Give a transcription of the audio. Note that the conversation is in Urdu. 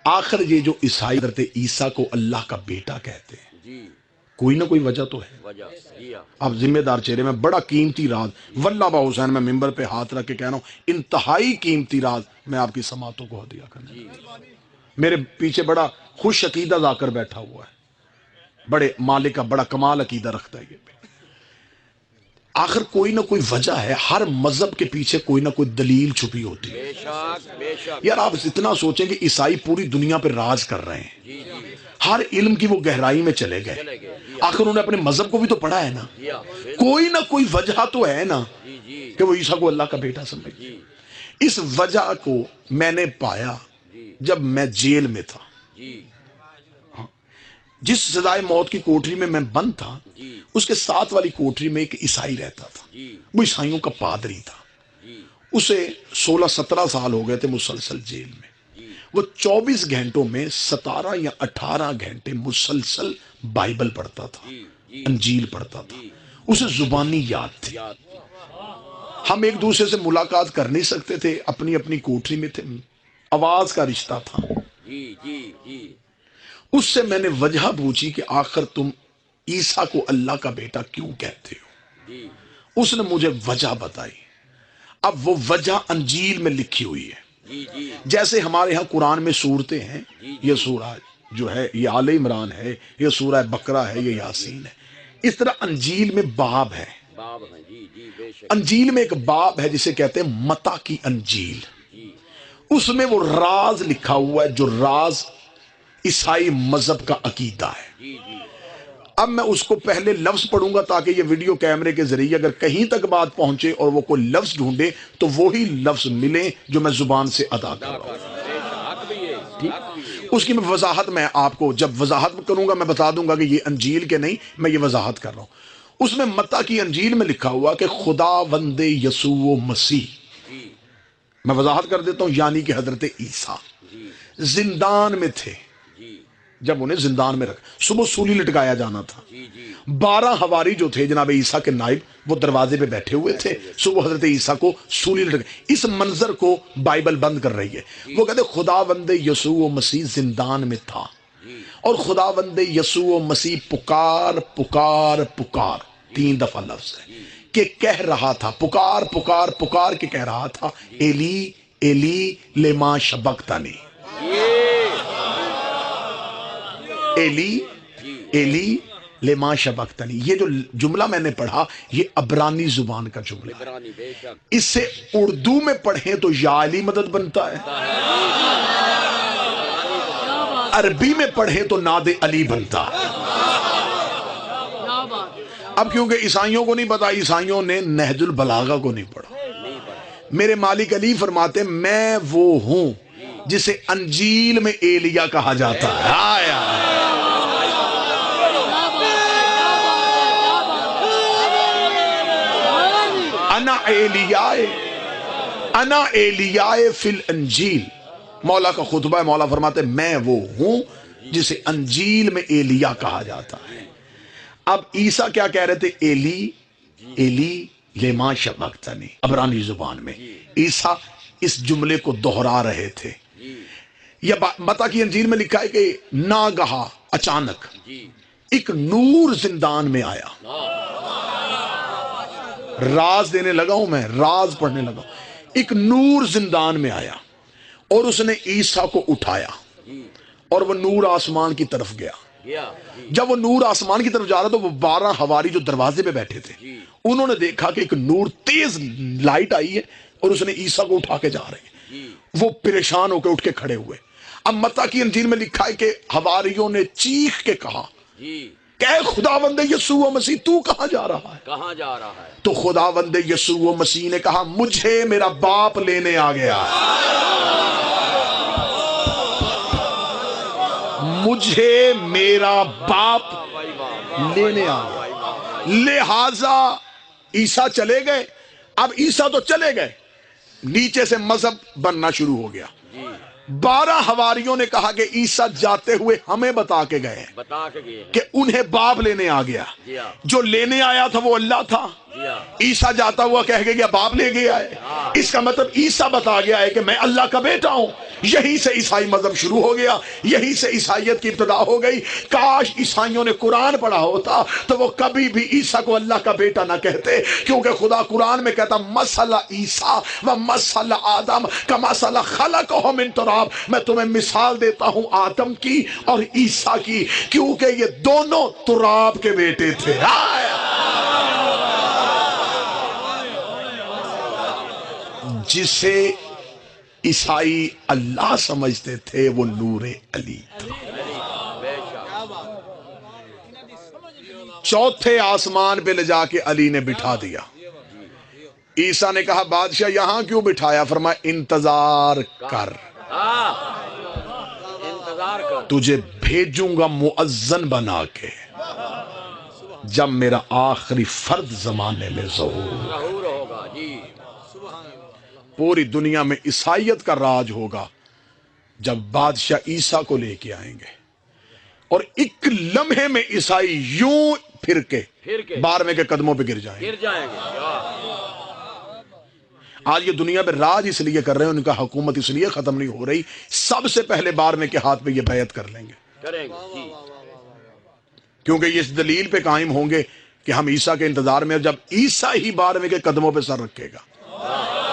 آخر یہ جو عیسائی حضرت عیسیٰ کو اللہ کا بیٹا کہتے ہیں کوئی نہ کوئی وجہ تو ہے. اب ذمہ دار چہرے میں بڑا قیمتی راز واللہ با حسین میں ممبر پہ ہاتھ رکھ کے کہہ رہا ہوں انتہائی قیمتی راز میں آپ کی سماعتوں کو ہدیہ کرنے میرے پیچھے بڑا خوش عقیدہ لا کر بیٹھا ہوا ہے بڑے مالک کا بڑا کمال عقیدہ رکھتا ہے یہ. آخر کوئی نہ کوئی وجہ ہے ہر مذہب کے پیچھے کوئی نہ کوئی دلیل چھپی ہوتی ہے. یار آپ اتنا سوچیں کہ عیسائی پوری دنیا پہ راج کر رہے ہیں ہر علم کی وہ گہرائی میں چلے گئے آخر انہوں نے اپنے مذہب کو بھی تو پڑھا ہے نا کوئی نہ کوئی وجہ تو ہے نا کہ وہ عیسیٰ کو اللہ کا بیٹا سمجھے. اس وجہ کو میں نے پایا جب میں جیل میں تھا جس سزائے موت کی کوٹری میں بند تھا اس کے ساتھ والی کوٹری میں ایک عیسائی رہتا تھا وہ عیسائیوں کا پادری تھا اسے 16-17 سال ہو گئے تھے مسلسل جیل میں وہ 24 گھنٹوں میں 17 یا 18 گھنٹے مسلسل بائبل پڑھتا تھا انجیل پڑھتا تھا اسے زبانی یاد تھی. ہم ایک دوسرے سے ملاقات کر نہیں سکتے تھے اپنی اپنی کوٹری میں تھے آواز کا رشتہ تھا. اس سے میں نے وجہ پوچھی کہ آخر تم عیسیٰ کو اللہ کا بیٹا کیوں کہتے ہو اس نے مجھے وجہ بتائی. اب وہ وجہ انجیل میں لکھی ہوئی ہے جیسے ہمارے ہاں قرآن میں سورتیں ہیں یہ سورہ جو ہے یہ آل عمران ہے یہ سورہ بقرہ ہے یہ یاسین ہے اس طرح انجیل میں باب ہے. انجیل میں ایک باب ہے جسے کہتے ہیں متی کی انجیل اس میں وہ راز لکھا ہوا ہے جو راز عیسائی مذہب کا عقیدہ ہے. اب میں اس کو پہلے لفظ پڑھوں گا تاکہ یہ ویڈیو کیمرے کے ذریعے اگر کہیں تک بات پہنچے اور وہ کوئی لفظ ڈھونڈے تو وہی لفظ ملیں جو میں زبان سے ادا کر رہا ہوں. اس کی میں وضاحت میں آپ کو جب وضاحت کروں گا میں بتا دوں گا کہ یہ انجیل کے نہیں میں یہ وضاحت کر رہا ہوں. اس میں متی کی انجیل میں لکھا ہوا کہ خداوند یسوع مسیح میں وضاحت کر دیتا ہوں یعنی کہ حضرت عیسیٰ زندان میں تھے جب انہیں زندان میں رکھا صبح سولی لٹکایا جانا تھا 12 حواری جو تھے جناب عیسیٰ کے نائب وہ دروازے پہ بیٹھے ہوئے تھے صبح حضرت عیسیٰ کو سولی لٹکایا. اس منظر کو بائبل بند کر رہی ہے وہ کہتے خداوند یسوع مسیح زندان میں تھا اور خداوند یسوع مسیح پکار پکار پکار 3 دفعہ لفظ ہے کہ کہہ رہا تھا پکار پکار پکار کے کہہ رہا تھا ایلی ایلی لما شبقتنی ایلی ایلی لما شبقتنی. یہ جو جملہ میں نے پڑھا یہ عبرانی زبان کا جملہ ہے. اس سے اردو میں پڑھیں تو یا علی مدد بنتا ہے عربی میں پڑھیں تو ناد علی بنتا ہے. اب کیونکہ عیسائیوں کو نہیں پتا عیسائیوں نے نہج البلاغہ کو نہیں پڑھا میرے مالک علی فرماتے میں وہ ہوں جسے انجیل میں ایلیا کہا جاتا ہے. انا ایلیاء فی الانجیل مولا کا خطبہ ہے. مولا فرماتے میں وہ ہوں جسے انجیل میں ایلیا کہا جاتا ہے. اب عیسیٰ کیا کہہ رہے تھے ایلی ایلی لما شبقتنی عبرانی زبان میں عیسیٰ اس جملے کو دہرا رہے تھے. یا متی کی انجیل میں لکھا ہے کہ ناگہا اچانک ایک نور زندان میں آیا. راز دینے لگا ہوں میں راز پڑھنے لگا ایک نور زندان میں آیا اور اس نے عیسیٰ کو اٹھایا اور وہ نور آسمان کی طرف گیا. جب وہ نور آسمان کی طرف جا رہا تو وہ 12 حواری جو دروازے پہ بیٹھے تھے انہوں نے دیکھا کہ ایک نور تیز لائٹ آئی ہے اور اس نے عیسیٰ کو اٹھا کے جا رہے ہیں. وہ پریشان ہو کے اٹھ کے کھڑے ہوئے. اب متی کی انجیل میں لکھا ہے کہ حواریوں نے چیخ کے کہا کہ خداوند یسوع مسیح تو کہاں جا رہا ہے تو خداوند یسوع مسیح نے کہا مجھے میرا باپ لینے آ گیا مجھے میرا باپ لینے آ گیا. لہذا عیسیٰ چلے گئے. اب عیسیٰ تو چلے گئے نیچے سے مذہب بننا شروع ہو گیا. 12 حواریوں نے کہا کہ عیسیٰ جاتے ہوئے ہمیں بتا کے گئے کہ انہیں باپ لینے آ گیا. جو لینے آیا تھا وہ اللہ تھا عیسیٰ جاتا ہوا کہہ گیا باپ لے گیا ہے، اس کا مطلب عیسیٰ بتا گیا ہے کہ میں اللہ کا بیٹا ہوں۔ یہیں سے عیسائی مذہب شروع ہو گیا، یہیں سے عیسائیت کی ابتدا ہو گئی۔ کاش عیسائیوں نے قرآن پڑھا ہوتا تو وہ کبھی بھی عیسیٰ کو اللہ کا بیٹا نہ کہتے، کیونکہ خدا قرآن میں کہتا مثل عیسیٰ و مثل آدم کمثل خلقہ من تراب، میں تمہیں مثال دیتا ہوں آدم کی اور عیسیٰ کی، کیونکہ یہ دونوں تراب کے بیٹے تھے۔ جسے عیسائی اللہ سمجھتے تھے وہ نور علی تھا۔ چوتھے آسمان پہ لے جا کے علی نے بٹھا دیا۔ عیسیٰ نے کہا بادشاہ یہاں کیوں بٹھایا؟ فرمایا انتظار کر، تجھے بھیجوں گا مؤذن بنا کے جب میرا آخری فرد زمانے میں ظہور ہوگا۔ پوری دنیا میں عیسائیت کا راج ہوگا جب بادشاہ عیسیٰ کو لے کے آئیں گے، اور ایک لمحے میں عیسائی یوں پھر کے بارہویں کے قدموں پہ گر جائیں گے۔ آج یہ دنیا میں راج اس لیے کر رہے ہیں، ان کا حکومت اس لیے ختم نہیں ہو رہی، سب سے پہلے بارہویں کے ہاتھ پہ یہ بیعت کر لیں گے، کیونکہ یہ اس دلیل پہ قائم ہوں گے کہ ہم عیسیٰ کے انتظار میں، جب عیسیٰ ہی بارہویں کے قدموں پہ سر رکھے گا